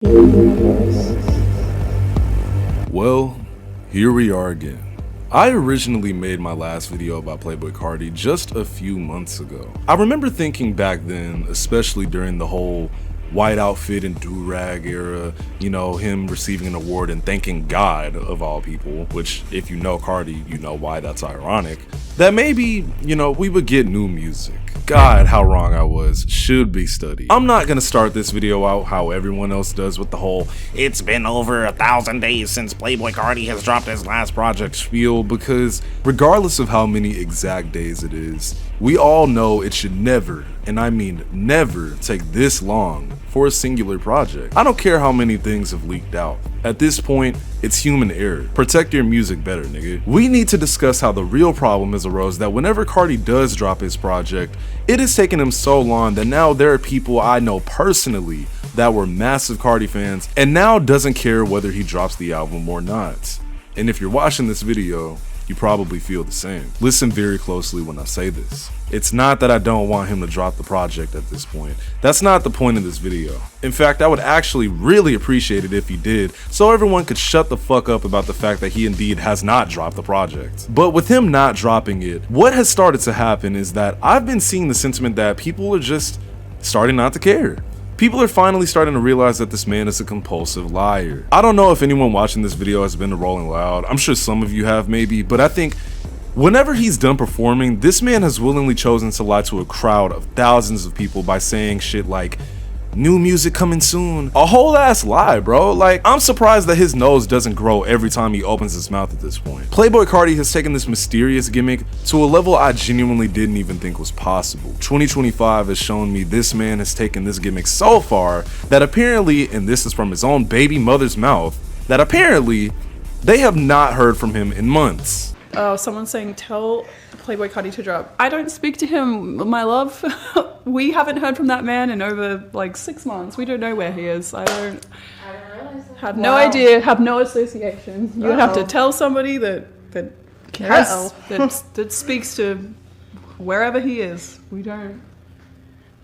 Well, here we are again. I originally made my last video about Playboi Carti just a few months ago. I remember thinking back then, especially during the whole white outfit and do-rag era, you know, him receiving an award and thanking God of all people, which if you know Carti, you know why that's ironic, that maybe, you know, we would get new music. God, how wrong I was. Should be studied. I'm not gonna start this video out how everyone else does with the whole "it's been over 1,000 days since Playboi Carti has dropped his last project" spiel, because regardless of how many exact days it is, we all know it should never, and I mean never, take this long for a singular project. I don't care how many things have leaked out. At this point, it's human error. Protect your music better, nigga. We need to discuss how the real problem has arose that whenever Carti does drop his project, it has taken him so long that now there are people I know personally that were massive Carti fans and now doesn't care whether he drops the album or not. And if you're watching this video, you probably feel the same. Listen very closely when I say this. It's not that I don't want him to drop the project at this point. That's not the point of this video. In fact, I would actually really appreciate it if he did, so everyone could shut the fuck up about the fact that he indeed has not dropped the project. But with him not dropping it, what has started to happen is that I've been seeing the sentiment that people are just starting not to care. People are finally starting to realize that this man is a compulsive liar. I don't know if anyone watching this video has been to Rolling Loud. I'm sure some of you have maybe, but I think whenever he's done performing, this man has willingly chosen to lie to a crowd of thousands of people by saying shit like, "new music coming soon." A whole ass lie, bro. Like, I'm surprised that his nose doesn't grow every time he opens his mouth at this point. Playboi Carti has taken this mysterious gimmick to a level I genuinely didn't even think was possible. 2025 has shown me this man has taken this gimmick so far that apparently, and this is from his own baby mother's mouth, that apparently they have not heard from him in months. Oh, someone's saying, tell Playboi Carti to drop. I don't speak to him, my love. We haven't heard from that man in over like 6 months. We don't know where he is. I don't realize that. have no idea, have no association. You would have to tell somebody that speaks to wherever he is. We don't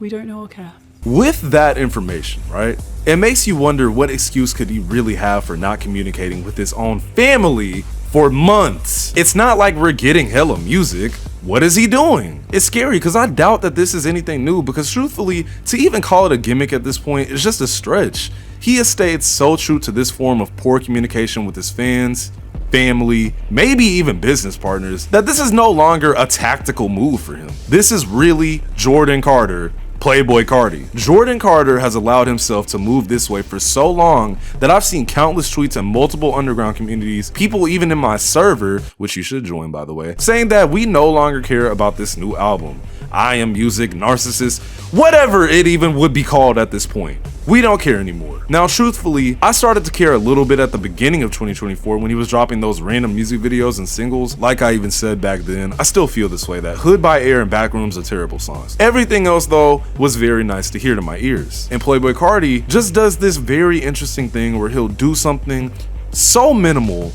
know or care. With that information, right, it makes you wonder what excuse could he really have for not communicating with his own family for months. It's not like we're getting hella music. What is he doing? It's scary because I doubt that this is anything new, because truthfully, to even call it a gimmick at this point is just a stretch. He has stayed so true to this form of poor communication with his fans, family, maybe even business partners, that this is no longer a tactical move for him. This is really Jordan Carter, Playboi Carti. Jordan Carter has allowed himself to move this way for so long that I've seen countless tweets in multiple underground communities, people even in my server, which you should join by the way, saying that we no longer care about this new album. I am music, narcissist, whatever it even would be called at this point. We don't care anymore. Now, truthfully, I started to care a little bit at the beginning of 2024 when he was dropping those random music videos and singles. Like I even said back then, I still feel this way, that Hood by Air and Backrooms are terrible songs. Everything else though was very nice to hear to my ears. And Playboi Carti just does this very interesting thing where he'll do something so minimal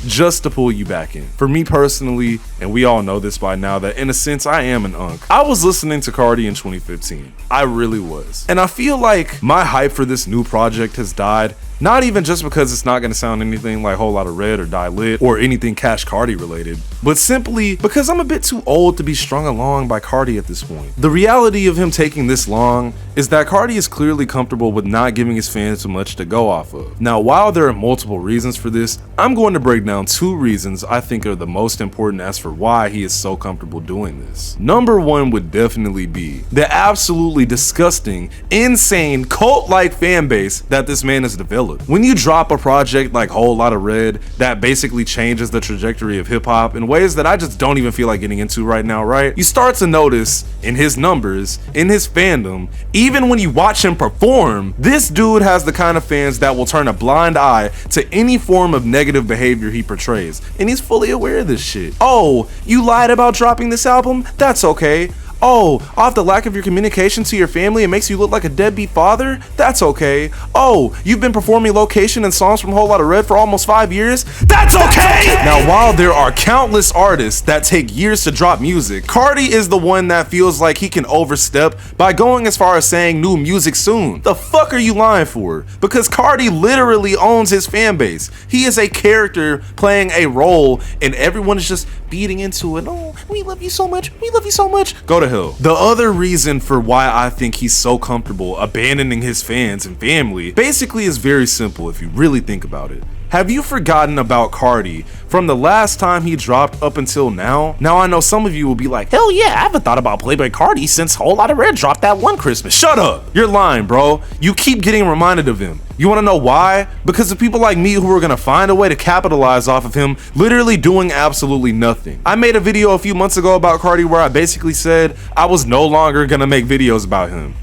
just to pull you back in. For me personally, and we all know this by now, that in a sense I am an unk. I was listening to Carti in 2015. I really was. And I feel like my hype for this new project has died, not even just because it's not going to sound anything like Whole Lotta Red or Die Lit or anything Cash Carti related, but simply because I'm a bit too old to be strung along by Carti at this point. The reality of him taking this long is that Carti is clearly comfortable with not giving his fans too much to go off of. Now, while there are multiple reasons for this, I'm going to break down 2 reasons I think are the most important as for why he is so comfortable doing this. Number 1 would definitely be the absolutely disgusting, insane, cult-like fan base that this man has developed. When you drop a project like Whole Lotta Red that basically changes the trajectory of hip-hop in ways that I just don't even feel like getting into right now, right? You start to notice in his numbers, in his fandom, even when you watch him perform, this dude has the kind of fans that will turn a blind eye to any form of negative behavior he portrays, and he's fully aware of this shit. Oh, you lied about dropping this album? That's okay. Oh, off the lack of your communication to your family, it makes you look like a deadbeat father? That's okay. Oh, you've been performing location and songs from Whole Lotta Red for almost 5 years? That's okay! Now, while there are countless artists that take years to drop music, Carti is the one that feels like he can overstep by going as far as saying new music soon. The fuck are you lying for? Because Carti literally owns his fan base. He is a character playing a role and everyone is just beating into it. Oh, we love you so much. We love you so much. Go to hell. The other reason for why I think he's so comfortable abandoning his fans and family basically is very simple if you really think about it. Have you forgotten about Carti from the last time he dropped up until now? Now I know some of you will be like, hell yeah, I haven't thought about Playboi Carti since Whole Lotta Red dropped that one Christmas. Shut up! You're lying, bro. You keep getting reminded of him. You wanna know why? Because of people like me who are gonna find a way to capitalize off of him literally doing absolutely nothing. I made a video a few months ago about Carti where I basically said I was no longer gonna make videos about him.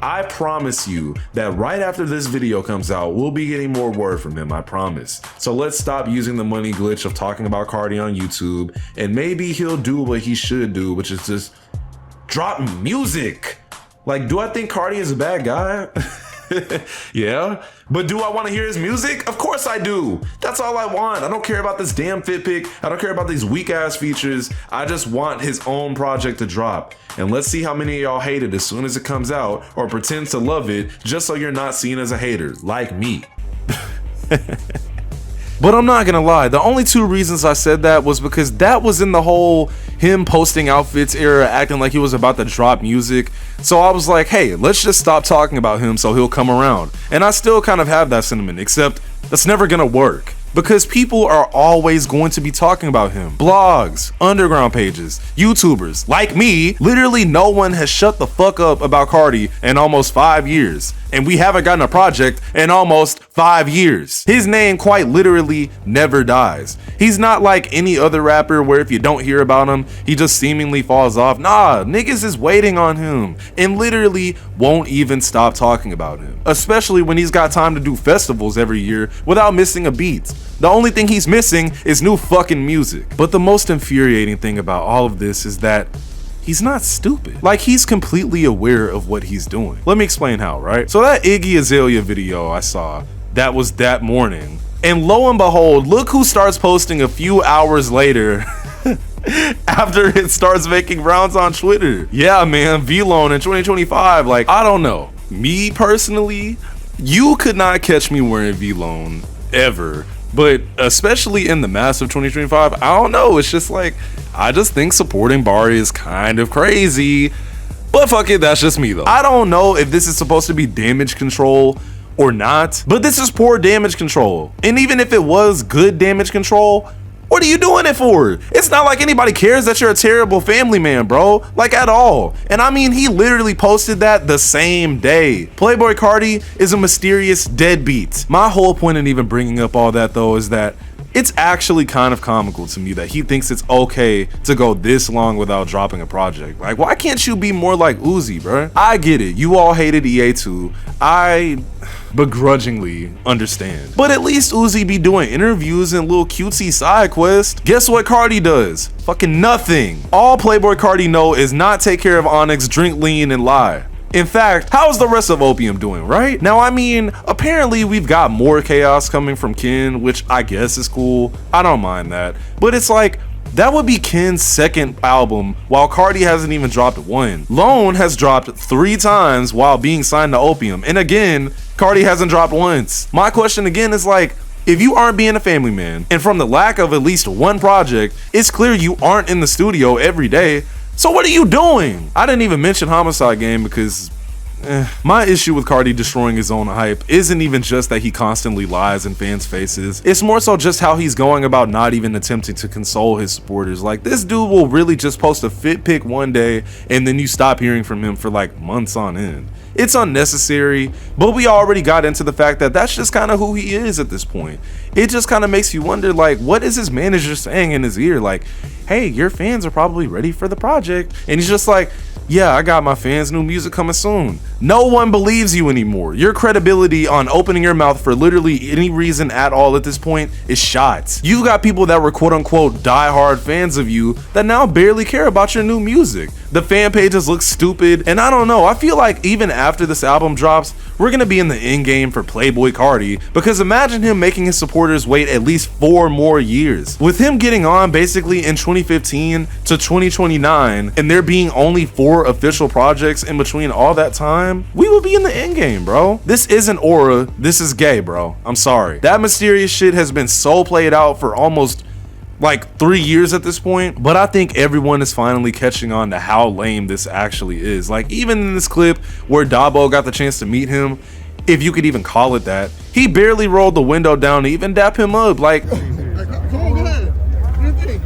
I promise you that right after this video comes out, we'll be getting more word from him, I promise. So let's stop using the money glitch of talking about Carti on YouTube, and maybe he'll do what he should do, which is just drop music. Like, do I think Carti is a bad guy? Yeah, but do I want to hear his music? Of course I do. That's all I want. I don't care about this damn fit pic. I don't care about these weak ass features. I just want his own project to drop. And let's see how many of y'all hate it as soon as it comes out or pretend to love it just so you're not seen as a hater like me. But I'm not gonna lie, the only two reasons I said that was because that was in the whole him posting outfits era, acting like he was about to drop music. So I was like, hey, let's just stop talking about him so he'll come around. And I still kind of have that sentiment, except that's never gonna work. Because people are always going to be talking about him. Blogs, underground pages, YouTubers, like me, literally no one has shut the fuck up about Carti in almost 5 years. And we haven't gotten a project in almost 5 years. His name quite literally never dies. He's not like any other rapper where if you don't hear about him, he just seemingly falls off. Nah, niggas is waiting on him and literally won't even stop talking about him. Especially when he's got time to do festivals every year without missing a beat. The only thing he's missing is new fucking music. But the most infuriating thing about all of this is that he's not stupid. Like, he's completely aware of what he's doing. Let me explain how, right? So that Iggy Azalea video I saw, that was that morning. And lo and behold, look who starts posting a few hours later after it starts making rounds on Twitter. Yeah, man, V-Lone in 2025. Like, I don't know. Me personally, you could not catch me wearing V-Lone ever. But especially in the mass of 2025, I don't know. It's just like, I just think supporting Bari is kind of crazy. But fuck it, that's just me though. I don't know if this is supposed to be damage control or not, but this is poor damage control. And even if it was good damage control, what are you doing it for? It's not like anybody cares that you're a terrible family man, bro. Like, at all. And I mean, he literally posted that the same day. Playboi Carti is a mysterious deadbeat. My whole point in even bringing up all that though is that it's actually kind of comical to me that he thinks it's okay to go this long without dropping a project. Like, why can't you be more like Uzi, bro? I get it. You all hated EA too. I begrudgingly understand. But at least Uzi be doing interviews and little cutesy side quests. Guess what Carti does? Fucking nothing. All Playboi Carti know is not take care of Onyx, drink lean, and lie. In fact, how's the rest of Opium doing, right? Now, I mean, apparently we've got more chaos coming from Ken, which I guess is cool. I don't mind that. But it's like, that would be Ken's second album, while Carti hasn't even dropped one. Lone has dropped 3 times while being signed to Opium. And again, Carti hasn't dropped once. My question again is like, if you aren't being a family man, and from the lack of at least one project, it's clear you aren't in the studio every day. So what are you doing? I didn't even mention Homicide Game because my issue with Carti destroying his own hype isn't even just that he constantly lies in fans' faces. It's more so just how he's going about not even attempting to console his supporters. Like, this dude will really just post a fit pic one day and then you stop hearing from him for like months on end. It's unnecessary, but we already got into the fact that that's just kind of who he is at this point. It just kind of makes you wonder, like, what is his manager saying in his ear? Like, hey, your fans are probably ready for the project. And he's just like, yeah, I got my fans' new music coming soon. No one believes you anymore. Your credibility on opening your mouth for literally any reason at all at this point is shot. You've got people that were quote unquote die-hard fans of you that now barely care about your new music. The fan pages look stupid, and I don't know, I feel like even after this album drops, we're gonna be in the end game for Playboi Carti, because imagine him making his supporters wait at least 4 more years. With him getting on basically in 2015 to 2029, and there being only 4 official projects in between all that time, we will be in the end game, bro. This isn't Aura, this is gay, bro. I'm sorry. That mysterious shit has been so played out for almost like 3 years at this point, but I think everyone is finally catching on to how lame this actually is. Like, even in this clip where Dabo got the chance to meet him, if you could even call it that, he barely rolled the window down to even dap him up. Like, come on, go ahead. Do your thing.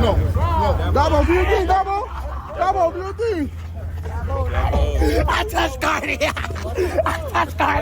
No. Dabo, do your thing, Dabo. Dabo, do your thing. I touched Carti.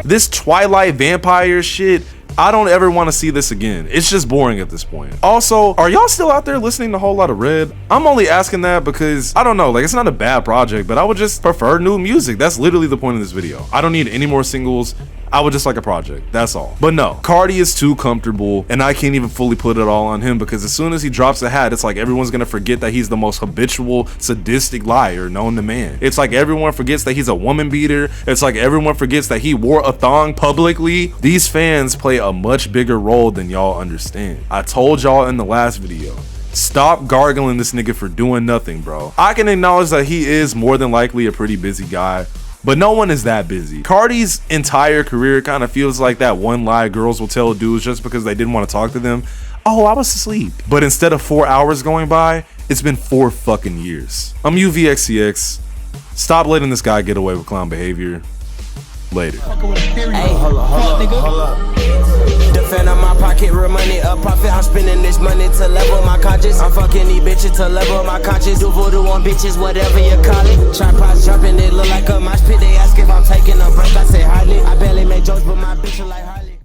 This Twilight vampire shit, I don't ever want to see this again. It's just boring at this point. Also, are y'all still out there listening to a whole lot of Red? I'm only asking that because, I don't know, like, it's not a bad project, but I would just prefer new music. That's literally the point of this video. I don't need any more singles. I would just like a project, that's all. But no, Carti is too comfortable, and I can't even fully put it all on him, because as soon as he drops a hat, it's like everyone's gonna forget that he's the most habitual, sadistic liar known to man. It's like everyone forgets that he's a woman beater. It's like everyone forgets that he wore a thong publicly. These fans play a much bigger role than y'all understand. I told y'all in the last video, stop gargling this nigga for doing nothing, bro. I can acknowledge that he is more than likely a pretty busy guy, but no one is that busy. Carti's entire career kind of feels like that one lie girls will tell dudes just because they didn't want to talk to them. Oh, I was asleep. But instead of 4 hours going by, it's been 4 fucking years. I'm UVXCX. Stop letting this guy get away with clown behavior. Later. Hey, hold up. Defend on my pocket, real money, a profit. I'm spending this money to level my conscience. I'm fucking these bitches to level my conscience. Do voodoo on bitches, whatever you call it. Tripods jumping, it look like a mosh pit. They ask if I'm taking a break, I say hardly. I barely make jokes, but my bitch are like hardly.